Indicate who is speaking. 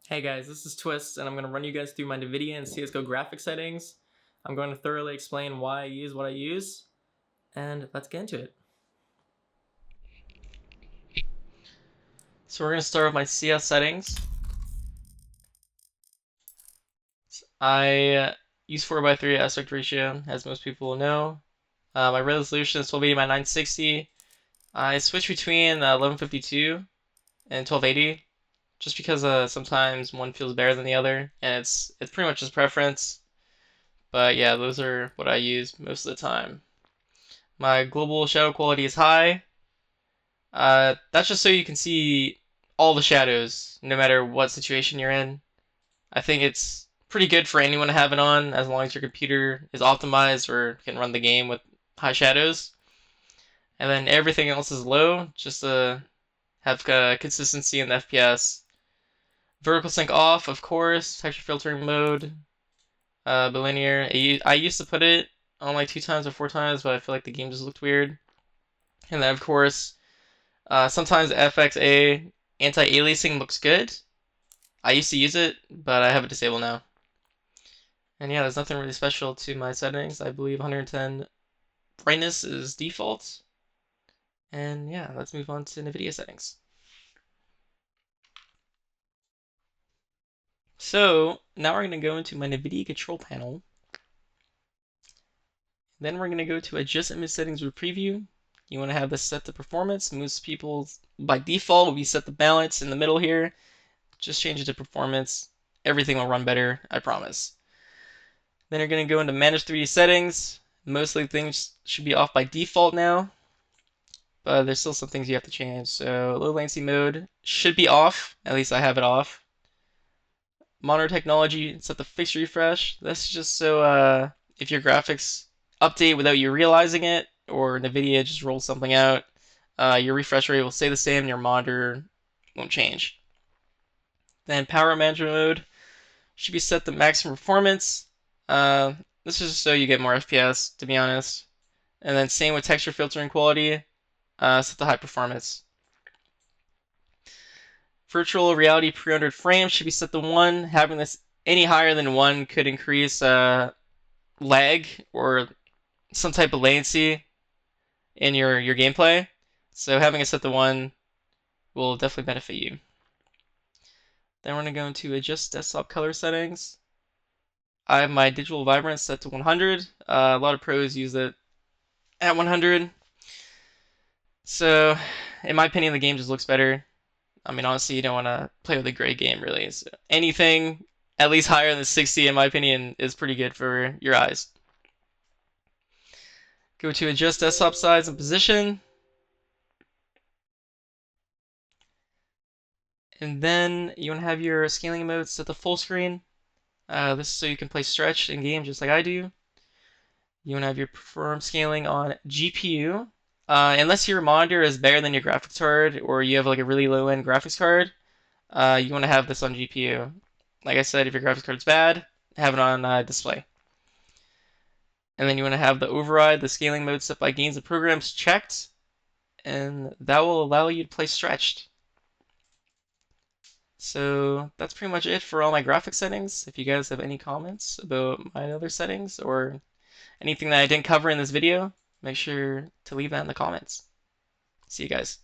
Speaker 1: Hey guys, this is Twistzz, and I'm going to run you guys through my Nvidia and CSGO graphic settings. I'm going to thoroughly explain why I use what I use, and let's get into it.
Speaker 2: So we're going to start with my CS settings. I use 4:3 aspect ratio, as most people will know. My resolution is 1280 by 960. I switch between 1152 and 1280, just because sometimes one feels better than the other, and it's pretty much just preference. But yeah, those are what I use most of the time. My global shadow quality is high. That's just so you can see all the shadows, no matter what situation you're in. I think it's pretty good for anyone to have it on as long as your computer is optimized or can run the game with high shadows. And then everything else is low, just to have consistency in the FPS. Vertical sync off, of course. Texture filtering mode, bilinear. I used to put it on like 2 times or 4 times, but I feel like the game just looked weird. And then of course, sometimes FXA anti-aliasing looks good. I used to use it, but I have it disabled now. And yeah, there's nothing really special to my settings. I believe 110 brightness is default. And yeah, let's move on to NVIDIA settings. So now we're going to go into my NVIDIA control panel. Then we're going to go to adjust image settings with preview. You want to have this set to performance. Most people by default will be set to balance in the middle here. Just change it to performance. Everything will run better, I promise. Then you're going to go into manage 3D settings. Mostly things should be off by default now, but there's still some things you have to change. So low latency mode should be off. At least I have it off. Monitor technology, set the fixed refresh. That's just so if your graphics update without you realizing it, or NVIDIA just rolls something out, your refresh rate will stay the same and your monitor won't change. Then power management mode should be set to maximum performance. This is just so you get more FPS, to be honest. And then same with texture filtering quality, set to high performance. Virtual reality pre-rendered frames should be set to 1. Having this any higher than 1 could increase lag or some type of latency in your gameplay. So having it set to 1 will definitely benefit you. Then we're going to go into adjust desktop color settings. I have my digital vibrance set to 100. A lot of pros use it at 100. So in my opinion, the game just looks better. I mean, honestly, you don't want to play with a gray game, really. So anything at least higher than 60, in my opinion, is pretty good for your eyes. Go to adjust desktop size and position. And then you want to have your scaling mode set to full screen. This is so you can play stretch in game just like I do. You want to have your perform scaling on GPU. Unless your monitor is better than your graphics card or you have like a really low end graphics card, you want to have this on GPU. Like I said, if your graphics card's bad, have it on display. And then you want to have the override, the scaling mode set by gains and programs checked, and that will allow you to play stretched. So that's pretty much it for all my graphic settings. If you guys have any comments about my other settings or anything that I didn't cover in this video, make sure to leave that in the comments. See you guys.